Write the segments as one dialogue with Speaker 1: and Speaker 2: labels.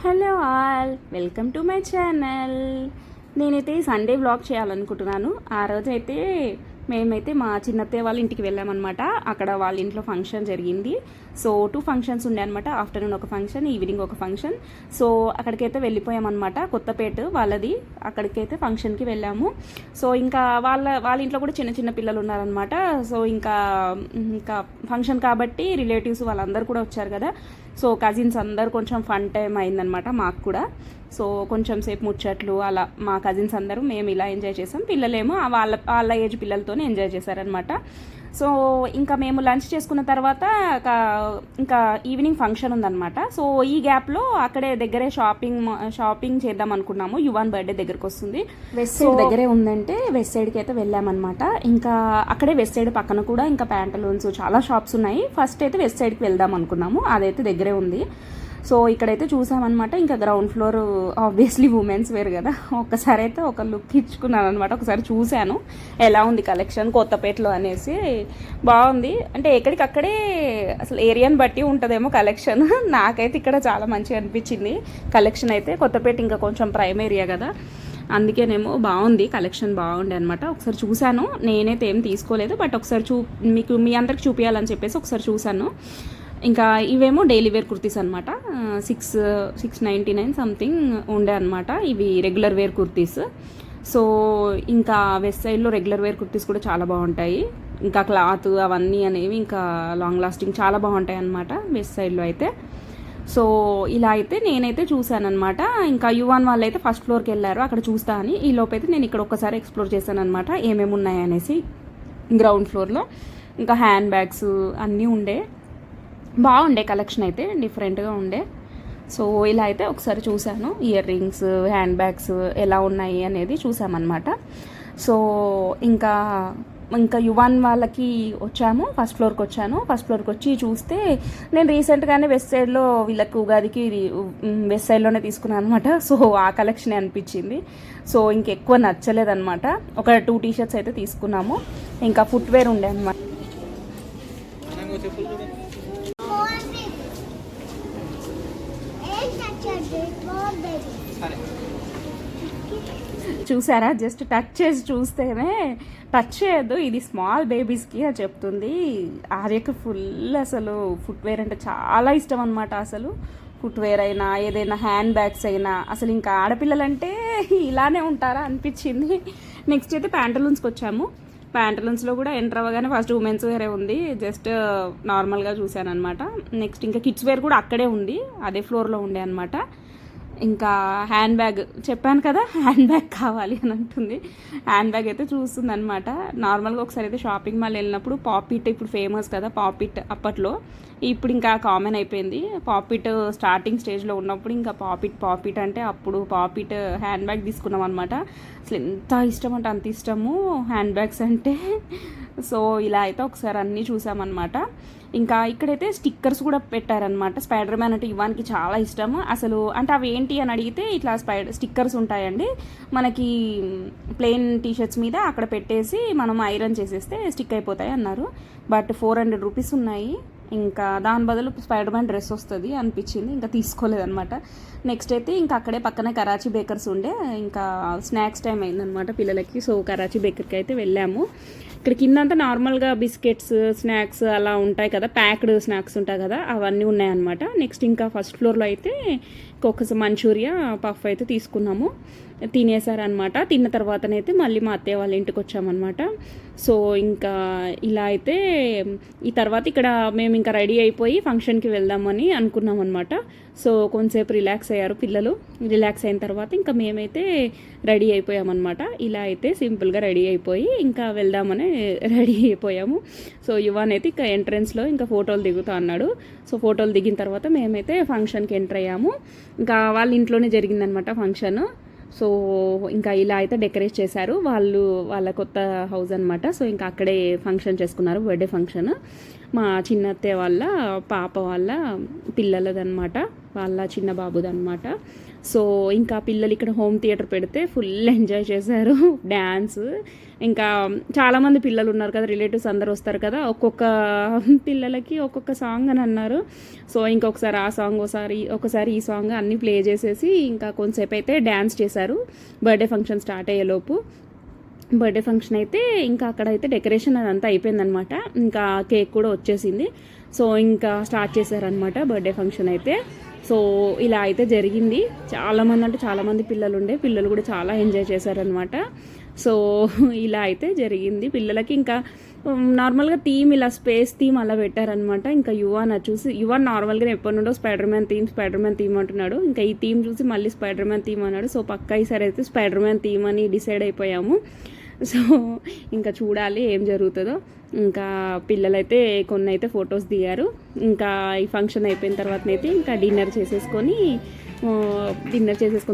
Speaker 1: Hello all, welcome to my channel. నేనైతే Sunday vlog చేయాలనుకుంటున్నాను. ఆ రోజైతే మేమైతే మా చిన్నత్తయ్య వాళ్ళ ఇంటికి వెళ్ళామన్నమాట. అక్కడ వాళ్ళ ఇంట్లో ఫంక్షన్ జరిగింది. సో 2 ఫంక్షన్స్ ఉండే అనమాట. ఆఫ్టర్నూన్ ఒక ఫంక్షన్, ఈవినింగ్ ఒక ఫంక్షన్. సో అక్కడికైతే వెళ్ళిపోయామన్నమాట. కొత్తపేట వాళ్ళది. అక్కడికైతే ఫంక్షన్కి వెళ్ళాము. సో ఇంకా వాళ్ళ ఇంట్లో కూడా చిన్న చిన్న పిల్లలు ఉన్నారనమాట. సో ఇంకా ఫంక్షన్ కాబట్టి రిలేటివ్స్ వాళ్ళందరూ కూడా వచ్చారు కదా. సో కజిన్స్ అందరు కొంచెం ఫన్ టైం అయిందనమాట మాకు కూడా. సో కొంచెం సేపు ముచ్చట్లు అలా మా కజిన్స్ అందరూ మేము ఇలా ఎంజాయ్ చేసాం. పిల్లలేమో వాళ్ళ ఏజ్ పిల్లలతోనే ఎంజాయ్ చేశారనమాట. సో ఇంకా మేము లంచ్ చేసుకున్న తర్వాత ఇంకా ఈవినింగ్ ఫంక్షన్ ఉందన్నమాట. సో ఈ గ్యాప్లో అక్కడే దగ్గరే షాపింగ్ చేద్దాం అనుకున్నాము. యువన్ బర్త్డే దగ్గరకు వస్తుంది. వెస్ట్ సైడ్ దగ్గరే ఉందంటే వెస్ట్ సైడ్కి అయితే వెళ్ళామన్నమాట. ఇంకా అక్కడే వెస్ట్ సైడ్ పక్కన కూడా ఇంకా ప్యాంటలూన్స్ చాలా షాప్స్ ఉన్నాయి. ఫస్ట్ అయితే వెస్ట్ సైడ్కి వెళ్దాం అనుకున్నాము. అదైతే దగ్గరే ఉంది. సో ఇక్కడైతే చూసామన్నమాట. ఇంకా ground floor obviously women's wear కదా. ఒక్కసారి అయితే ఒక లుక్ ఇచ్చుకున్నాను అనమాట. ఒకసారి చూశాను ఎలా ఉంది కలెక్షన్ కొత్తపేటలో అనేసి. బాగుంది. అంటే ఎక్కడికక్కడే అసలు ఏరియాని బట్టి ఉంటుందేమో కలెక్షన్. నాకైతే ఇక్కడ చాలా మంచిగా అనిపించింది కలెక్షన్ అయితే. కొత్తపేట ఇంకా కొంచెం ప్రైమ్ ఏరియా కదా, అందుకేనేమో బాగుంది కలెక్షన్. బాగుండే అనమాట. ఒకసారి చూశాను. నేనైతే ఏం తీసుకోలేదు, బట్ ఒకసారి మీకు మీ అందరికి చూపించాలని చెప్పేసి ఒకసారి చూశాను. ఇంకా ఇవేమో డైలీ వేర్ కుర్తీస్ అనమాట. 699 సంథింగ్ ఉండే అనమాట. ఇవి రెగ్యులర్ వేర్ కుర్తీస్. సో ఇంకా వెస్ట్ సైడ్లో రెగ్యులర్ వేర్ కుర్తీస్ కూడా చాలా బాగుంటాయి. ఇంకా క్లాత్ అవన్నీ అనేవి ఇంకా లాంగ్ లాస్టింగ్ చాలా బాగుంటాయి అనమాట వెస్ట్ సైడ్లో అయితే. సో ఇలా అయితే నేనైతే చూశానమాట. ఇంకా యువన్ వాళ్ళు అయితే ఫస్ట్ ఫ్లోర్కి వెళ్ళారు అక్కడ చూస్తా అని. ఈ లోపైతే నేను ఇక్కడ ఒక్కసారి ఎక్స్ప్లోర్ చేశాను అనమాట ఏమేమి ఉన్నాయనేసి గ్రౌండ్ ఫ్లోర్లో. ఇంకా హ్యాండ్ బ్యాగ్స్ అన్నీ ఉండే. బాగుండే కలెక్షన్ అయితే, డిఫరెంట్గా ఉండే. సో ఇలా అయితే ఒకసారి చూశాను. ఇయర్ రింగ్స్, హ్యాండ్ బ్యాగ్స్ ఎలా ఉన్నాయి అనేది చూసామన్నమాట. సో ఇంకా యువన్ వాళ్ళకి వచ్చాము. ఫస్ట్ ఫ్లోర్కి వచ్చాను. ఫస్ట్ ఫ్లోర్కి వచ్చి చూస్తే నేను రీసెంట్గానే వెస్ట్ సైడ్లో వీళ్ళకి ఉగాదికి వెస్ట్ సైడ్లోనే తీసుకున్నాను అనమాట. సో ఆ కలెక్షనే అనిపించింది. సో ఇంకెక్కువ నచ్చలేదన్నమాట. ఒక 2 టీ-షర్ట్స్ అయితే తీసుకున్నాము. ఇంకా ఫుట్వేర్ ఉండే అనమాట. చూసారా, జస్ట్ టచ్ చేసి చూస్తేనే, టచ్ చేయొద్దు ఇది స్మాల్ బేబీస్కి అని చెప్తుంది. ఆర్యకు ఫుల్ అసలు ఫుట్వేర్ అంటే చాలా ఇష్టం అనమాట. అసలు ఫుట్వేర్ అయినా ఏదైనా హ్యాండ్ బ్యాగ్స్ అయినా అసలు ఇంకా ఆడపిల్లలంటే ఇలానే ఉంటారా అనిపించింది. నెక్స్ట్ అయితే ప్యాంటలూన్స్కి వచ్చాము. ప్యాంటలూన్స్లో కూడా ఎంటర్ అవ్వగానే ఫస్ట్ ఉమెన్స్ వేరే ఉంది. జస్ట్ నార్మల్గా చూశాను అనమాట. నెక్స్ట్ ఇంకా కిడ్స్ వేర్ కూడా అక్కడే ఉంది, అదే ఫ్లోర్లో ఉండే అనమాట. ఇంకా హ్యాండ్ బ్యాగ్ చెప్పాను కదా, హ్యాండ్ బ్యాగ్ కావాలి అని అంటుంది. హ్యాండ్ బ్యాగ్ అయితే చూస్తుంది అనమాట. నార్మల్గా ఒకసారి అయితే షాపింగ్ మాల్ వెళ్ళినప్పుడు పాపిట్ ఇప్పుడు ఫేమస్ కదా, పాపిట్ అప్పట్లో. ఇప్పుడు ఇంకా కామన్ అయిపోయింది. పాపిట్ స్టార్టింగ్ స్టేజ్లో ఉన్నప్పుడు ఇంకా పాపిట్ అంటే అప్పుడు పాపిట్ హ్యాండ్ బ్యాగ్ తీసుకున్నాం అనమాట. అసలు ఎంత ఇష్టం అంటే అంత ఇష్టము హ్యాండ్ బ్యాగ్స్ అంటే. సో ఇలా అయితే ఒకసారి అన్నీ చూసామన్నమాట. ఇంకా ఇక్కడైతే స్టిక్కర్స్ కూడా పెట్టారనమాట. స్పైడర్ మ్యాన్ అంటే యువానికి చాలా ఇష్టము అసలు. అంటే అవి ఏంటి అని అడిగితే ఇట్లా స్టిక్కర్స్ ఉంటాయండి మనకి ప్లెయిన్ టీషర్ట్స్ మీద, అక్కడ పెట్టేసి మనం ఐరన్ చేసేస్తే స్టిక్ అయిపోతాయి అన్నారు. బట్ 400 రూపీస్ ఉన్నాయి. ఇంకా దాని బదులు స్పైడర్ మ్యాన్ డ్రెస్ వస్తుంది అనిపించింది, ఇంకా తీసుకోలేదనమాట. నెక్స్ట్ అయితే ఇంకా అక్కడే పక్కనే కరాచీ బేకర్స్ ఉండే. ఇంకా స్నాక్స్ టైం అయిందనమాట పిల్లలకి. సో కరాచీ బేకర్కి అయితే వెళ్ళాము. ఇక్కడ కిందంతా నార్మల్గా బిస్కెట్స్, స్నాక్స్ అలా ఉంటాయి కదా, ప్యాక్డ్ స్నాక్స్ ఉంటాయి కదా, అవన్నీ ఉన్నాయన్నమాట. నెక్స్ట్ ఇంకా ఫస్ట్ ఫ్లోర్లో అయితే ఒక్కసారి మంచూరియా పఫ్ అయితే తీసుకున్నాము. తినేసారనమాట. తిన్న తర్వాతనైతే మళ్ళీ మా అత్తయ్య వాళ్ళ ఇంటికి వచ్చామన్నమాట. సో ఇంకా ఇలా అయితే ఈ తర్వాత ఇక్కడ మేము ఇంకా రెడీ అయిపోయి ఫంక్షన్కి వెళ్దామని అనుకున్నాం అనమాట. సో కొంతసేపు రిలాక్స్ అయ్యారు పిల్లలు. రిలాక్స్ అయిన తర్వాత ఇంకా మేమైతే రెడీ అయిపోయామన్నమాట. ఇలా అయితే సింపుల్గా రెడీ అయిపోయి ఇంకా వెళ్దామని రెడీ అయిపోయాము. సో యువన్ అయితే ఇంకా ఎంట్రన్స్లో ఇంకా ఫోటోలు దిగుతా అన్నాడు. సో ఫోటోలు దిగిన తర్వాత మేమైతే ఫంక్షన్కి ఎంటర్ అయ్యాము. ఇంకా వాళ్ళ ఇంట్లోనే జరిగిందనమాట ఫంక్షన్. సో ఇంకా ఇలా అయితే డెకరేట్ చేశారు. వాళ్ళ కొత్త హౌస్ అనమాట. సో ఇంకా అక్కడే ఫంక్షన్ చేసుకున్నారు, బర్త్డే ఫంక్షన్. మా చిన్నత్తయ్య వాళ్ళ పాప వాళ్ళ పిల్లలదనమాట, వాళ్ళ చిన్న బాబుదనమాట. సో ఇంకా పిల్లలు ఇక్కడ హోమ్ థియేటర్ పెడితే ఫుల్ ఎంజాయ్ చేశారు, డ్యాన్స్. ఇంకా చాలామంది పిల్లలు ఉన్నారు కదా, రిలేటివ్స్ అందరు వస్తారు కదా, ఒక్కొక్క పిల్లలకి ఒక్కొక్క సాంగ్ అని అన్నారు. సో ఇంకొకసారి ఆ సాంగ్, ఒకసారి ఈ సాంగ్ అన్నీ ప్లే చేసేసి ఇంకా కొంతసేపు అయితే డ్యాన్స్ చేశారు. బర్త్డే ఫంక్షన్ స్టార్ట్ అయ్యేలోపు బర్త్డే ఫంక్షన్ అయితే ఇంకా అక్కడైతే డెకరేషన్ అదంతా అయిపోయిందనమాట. ఇంకా కేక్ కూడా వచ్చేసింది. సో ఇంకా స్టార్ట్ చేశారనమాట బర్త్డే ఫంక్షన్ అయితే. సో ఇలా అయితే జరిగింది. చాలామంది అంటే చాలామంది పిల్లలు ఉండే, పిల్లలు కూడా చాలా ఎంజాయ్ చేశారనమాట. సో ఇలా అయితే జరిగింది. పిల్లలకి ఇంకా నార్మల్గా థీమ్ ఇలా స్పేస్ థీమ్ అలా పెట్టారనమాట. ఇంకా యువన్ చూసి, యువన్ నార్మల్గా ఎప్పటి నుండో స్పైడర్ మ్యాన్ థీమ్ అంటున్నాడు. ఇంకా ఈ థీమ్ చూసి మళ్ళీ స్పైడర్ మ్యాన్ థీమ్ అన్నాడు. సో పక్కా ఈసారి అయితే స్పైడర్ మ్యాన్ థీమ్ అని డిసైడ్ అయిపోయాము. సో ఇంకా చూడాలి ఏం జరుగుతుందో. ఇంకా పిల్లలైతే కొన్ని అయితే ఫొటోస్ దిగారు. ఇంకా ఈ ఫంక్షన్ అయిపోయిన తర్వాతనైతే ఇంకా డిన్నర్ చేసేసుకున్న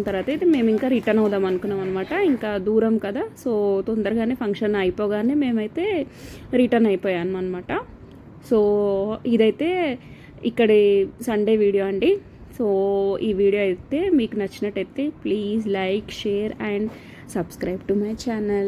Speaker 1: తర్వాత అయితే మేము ఇంకా రిటర్న్ అవుదాం అనుకున్నాం అనమాట. ఇంకా దూరం కదా, సో తొందరగానే ఫంక్షన్ అయిపోగానే మేమైతే రిటర్న్ అయిపోయాము అనమాట. సో ఇదైతే ఇక్కడి సండే వీడియో అండి. సో ఈ వీడియో అయితే మీకు నచ్చినట్టయితే please like, share and subscribe to my channel.